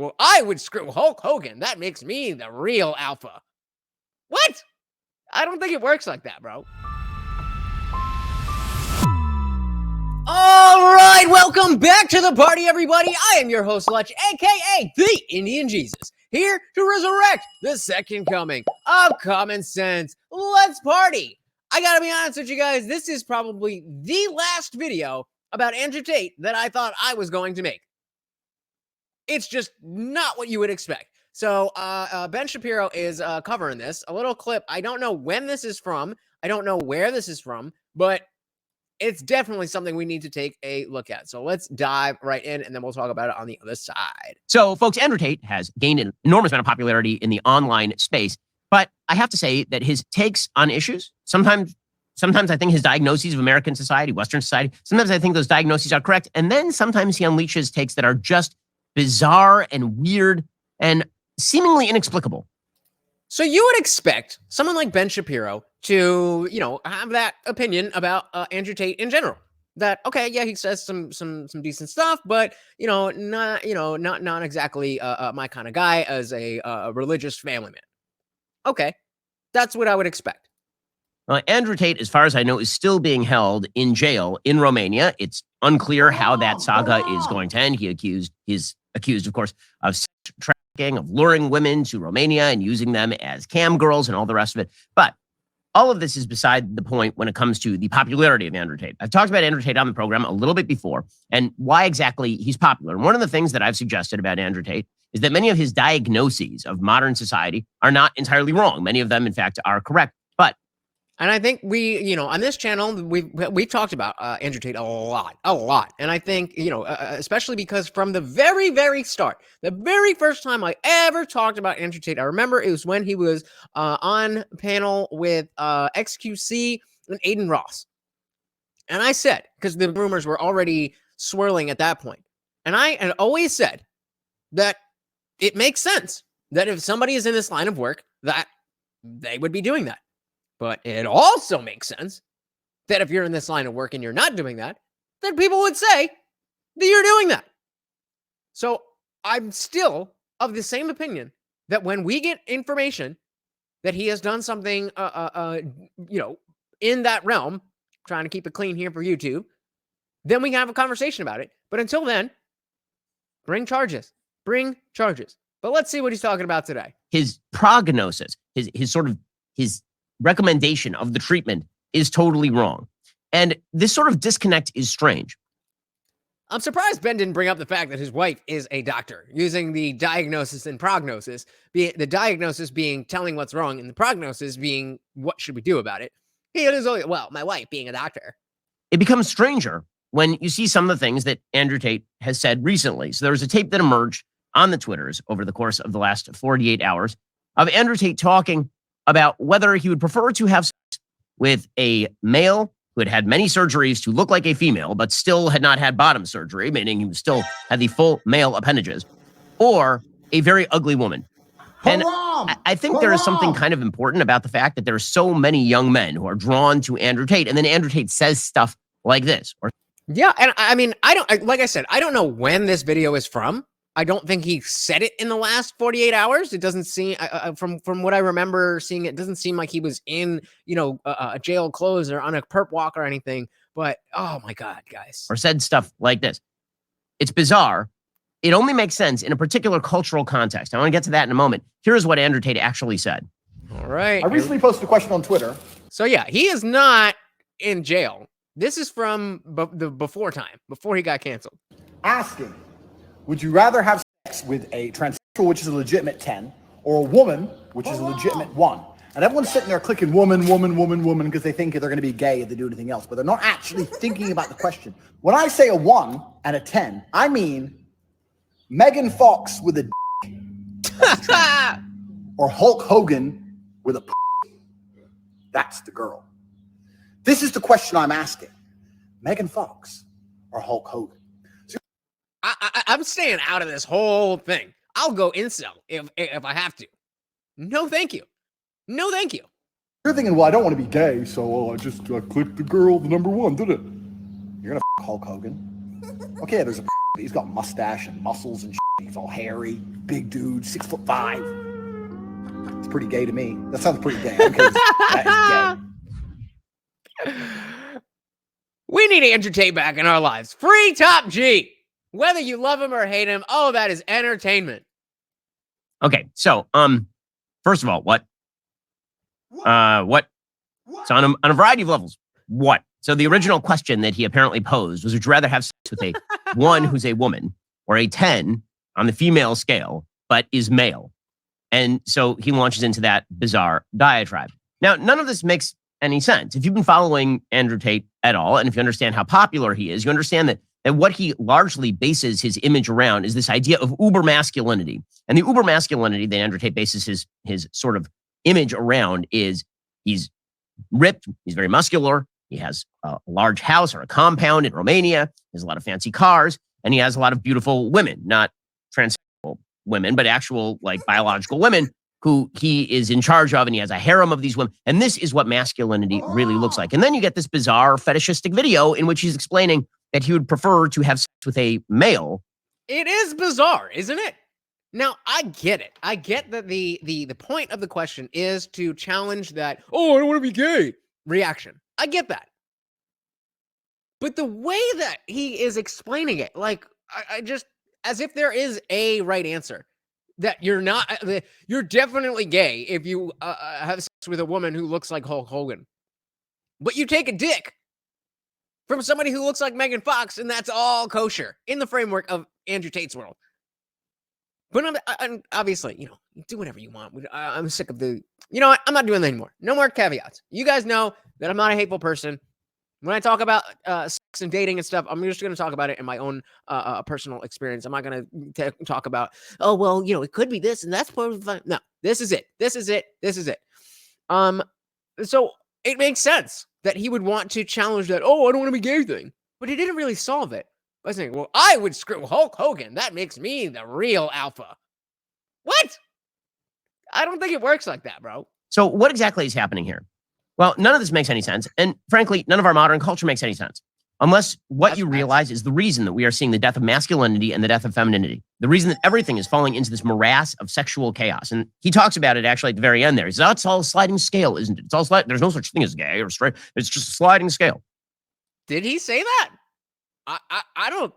Well, I would screw Hulk Hogan. That makes me the real alpha. What? I don't think it works like that, bro. All right, welcome back to the party, everybody. I am your host, Lutch, aka the Indian Jesus, here to resurrect the second coming of common sense. Let's party. I gotta be honest with you guys, this is probably the last video about Andrew Tate that I thought I was going to make. It's just not what you would expect. So Ben Shapiro is covering this, a little clip. I don't know when this is from. I don't know where this is from, but it's definitely something we need to take a look at. So let's dive right in, and then we'll talk about it on the other side. So, folks, Andrew Tate has gained an enormous amount of popularity in the online space, but I have to say that his takes on issues, sometimes I think his diagnoses of American society, Western society, sometimes I think those diagnoses are correct, and then sometimes he unleashes takes that are just bizarre and weird and seemingly inexplicable. So you would expect someone like Ben Shapiro to, have that opinion about Andrew Tate in general. That, okay, yeah, he says some decent stuff, but not exactly my kind of guy as a religious family man. Okay, that's what I would expect. Andrew Tate, as far as I know, is still being held in jail in Romania. It's unclear how that saga is going to end. He's accused, of course, of sex trafficking, of luring women to Romania and using them as cam girls and all the rest of it. But all of this is beside the point when it comes to the popularity of Andrew Tate. I've talked about Andrew Tate on the program a little bit before and why exactly he's popular. And one of the things that I've suggested about Andrew Tate is that many of his diagnoses of modern society are not entirely wrong. Many of them, in fact, are correct. And I think we, on this channel, we've talked about Andrew Tate a lot. And I think, especially because from the very, very start, the very first time I ever talked about Andrew Tate, I remember it was when he was on panel with XQC and Aiden Ross. And I said, because the rumors were already swirling at that point, and I had always said that it makes sense that if somebody is in this line of work, that they would be doing that. But it also makes sense that if you're in this line of work and you're not doing that, then people would say that you're doing that. So I'm still of the same opinion that when we get information that he has done something, in that realm, trying to keep it clean here for YouTube, then we can have a conversation about it. But until then, bring charges. But let's see what he's talking about today. His prognosis, his recommendation of the treatment is totally wrong. And this sort of disconnect is strange. I'm surprised Ben didn't bring up the fact that his wife is a doctor, using the diagnosis and prognosis, the diagnosis being telling what's wrong and the prognosis being what should we do about it. He is only, my wife being a doctor. It becomes stranger when you see some of the things that Andrew Tate has said recently. So there was a tape that emerged on the Twitters over the course of the last 48 hours of Andrew Tate talking about whether he would prefer to have sex with a male who had had many surgeries to look like a female, but still had not had bottom surgery, meaning he still had the full male appendages, or a very ugly woman. And I think there is something kind of important about the fact that there are so many young men who are drawn to Andrew Tate, and then Andrew Tate says stuff like this. Yeah, and I mean, like I said, I don't know when this video is from. I don't think he said it in the last 48 hours. It doesn't seem, from what I remember seeing, it doesn't seem like he was in, a jail clothes or on a perp walk or anything. But, oh my God, guys. Or said stuff like this. It's bizarre. It only makes sense in a particular cultural context. I want to get to that in a moment. Here's what Andrew Tate actually said. All right. I recently posted a question on Twitter. So yeah, he is not in jail. This is from the before time, before he got canceled. Asking, would you rather have sex with a transsexual, which is a legitimate 10, or a woman, which is a legitimate 1? And everyone's sitting there clicking woman, because they think they're going to be gay if they do anything else, but they're not actually thinking about the question. When I say a 1 and a 10, I mean Megan Fox with a or Hulk Hogan with a That's the girl. This is the question I'm asking. Megan Fox or Hulk Hogan? I'm staying out of this whole thing. I'll go incel if I have to. No, thank you. No, thank you. You're thinking, well, I don't want to be gay, so I just clicked the girl, the number 1, did it? You're gonna Hulk Hogan. Okay, there's a He's got mustache and muscles and shit. He's all hairy, big dude, 6'5". It's pretty gay to me. That sounds pretty gay. That is gay. We need Andrew Tate back in our lives. Free Top G. Whether you love him or hate him, oh, that is entertainment. Okay, so first of all, what? So on a variety of levels, what? So the original question that he apparently posed was, would you rather have sex with a 1 who's a woman or a 10 on the female scale, but is male? And so he launches into that bizarre diatribe. Now, none of this makes any sense. If you've been following Andrew Tate at all, and if you understand how popular he is, you understand that what he largely bases his image around is this idea of uber masculinity. And the uber masculinity that Andrew Tate bases his sort of image around is he's ripped, he's very muscular, he has a large house or a compound in Romania, he has a lot of fancy cars, and he has a lot of beautiful women, not transsexual women, but actual like biological women who he is in charge of, and he has a harem of these women. And this is what masculinity really looks like. And then you get this bizarre fetishistic video in which he's explaining that he would prefer to have sex with a male. It is bizarre, isn't it? Now, I get it. I get that the point of the question is to challenge that, oh, I don't want to be gay reaction. I get that. But the way that he is explaining it, like, I just, as if there is a right answer, that you're not, you're definitely gay if you have sex with a woman who looks like Hulk Hogan. But you take a dick from somebody who looks like Megan Fox, and that's all kosher in the framework of Andrew Tate's world. But I'm obviously, you do whatever you want. I'm sick of the, you know what? I'm not doing that anymore. No more caveats. You guys know that I'm not a hateful person. When I talk about sex and dating and stuff, I'm just going to talk about it in my own personal experience. I'm not going to talk about, oh, well, it could be this and that's probably fine. No, this is it. This is it. This is it. So it makes sense that he would want to challenge that, oh, I don't want to be gay thing. But he didn't really solve it by saying, well, I would screw Hulk Hogan. That makes me the real alpha. What? I don't think it works like that, bro. So what exactly is happening here? Well, none of this makes any sense. And frankly, none of our modern culture makes any sense. Unless what you realize is the reason that we are seeing the death of masculinity and the death of femininity. The reason that everything is falling into this morass of sexual chaos. And he talks about it actually at the very end there. He says, oh, it's all a sliding scale, isn't it? It's all there's no such thing as gay or straight. It's just a sliding scale. Did he say that? I don't,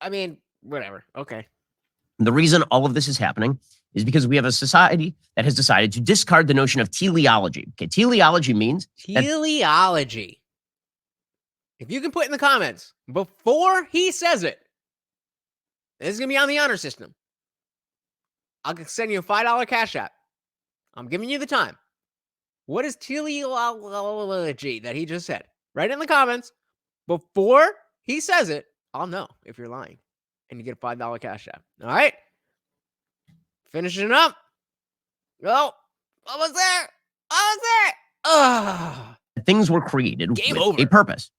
I mean, whatever. Okay. The reason all of this is happening is because we have a society that has decided to discard the notion of teleology. Okay, teleology means teleology. If you can put in the comments before he says it, this is going to be on the honor system. I'll send you a $5 cash app. I'm giving you the time. What is teleology that he just said? Write it in the comments before he says it. I'll know if you're lying. And you get a $5 cash app. All right? Finishing up. Oh, almost there. Almost there. Ugh. Things were created Game with over. a purpose.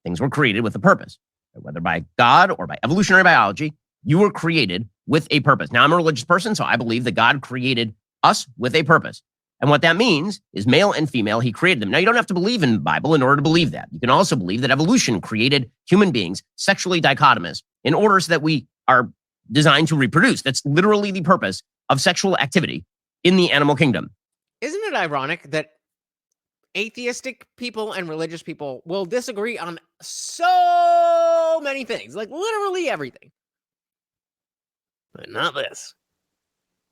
Things were created with a purpose. Whether by God or by evolutionary biology, you were created with a purpose. Now, I'm a religious person, so I believe that God created us with a purpose. And what that means is male and female, he created them. Now, you don't have to believe in the Bible in order to believe that. You can also believe that evolution created human beings sexually dichotomous in order so that we are designed to reproduce. That's literally the purpose of sexual activity in the animal kingdom. Isn't it ironic that atheistic people and religious people will disagree on so many things, like literally everything, but not this.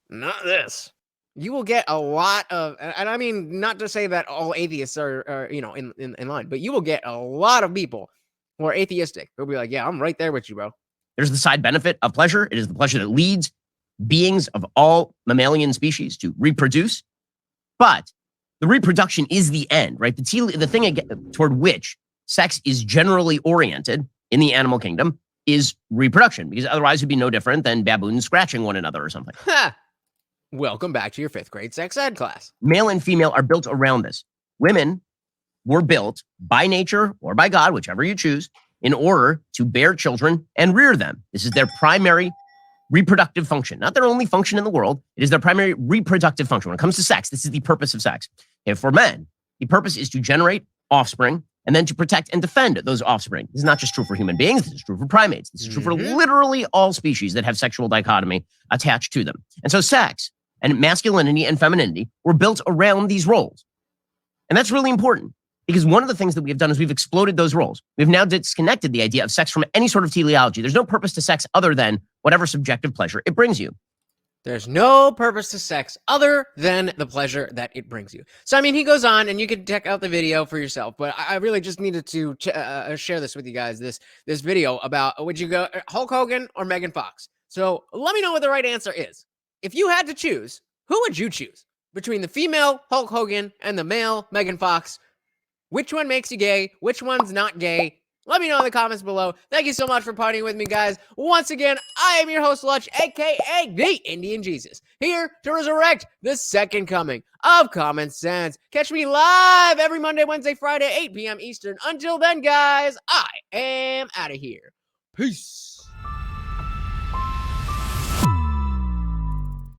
Not this. You will get a lot of, and I mean, not to say that all atheists are in line, but you will get a lot of people who are atheistic who'll be like, yeah, I'm right there with you, bro. There's the side benefit of pleasure. It is the pleasure that leads beings of all mammalian species to reproduce. But the reproduction is the end, right? The thing toward which sex is generally oriented in the animal kingdom is reproduction, because otherwise it would be no different than baboons scratching one another or something. Ha! Welcome back to your 5th grade sex ed class. Male and female are built around this. Women were built by nature or by God, whichever you choose, in order to bear children and rear them. This is their primary reproductive function, not their only function in the world. It is their primary reproductive function. When it comes to sex, this is the purpose of sex. And for men, the purpose is to generate offspring and then to protect and defend those offspring. This is not just true for human beings. This is true for primates. This is true for literally all species that have sexual dichotomy attached to them. And so sex and masculinity and femininity were built around these roles. And that's really important because one of the things that we have done is we've exploded those roles. We've now disconnected the idea of sex from any sort of teleology. There's no purpose to sex other than whatever subjective pleasure it brings you. There's no purpose to sex other than the pleasure that it brings you. So, I mean, he goes on, and you can check out the video for yourself, but I really just needed to share this with you guys, this video about, would you go Hulk Hogan or Megan Fox? So let me know what the right answer is. If you had to choose, who would you choose between the female Hulk Hogan and the male Megan Fox? Which one makes you gay? Which one's not gay? Let me know in the comments below. Thank you so much for partying with me, guys. Once again, I am your host, Lutch, aka the Indian Jesus, here to resurrect the second coming of common sense. Catch me live every Monday, Wednesday, Friday, 8 p.m. Eastern. Until then, guys, I am out of here. Peace.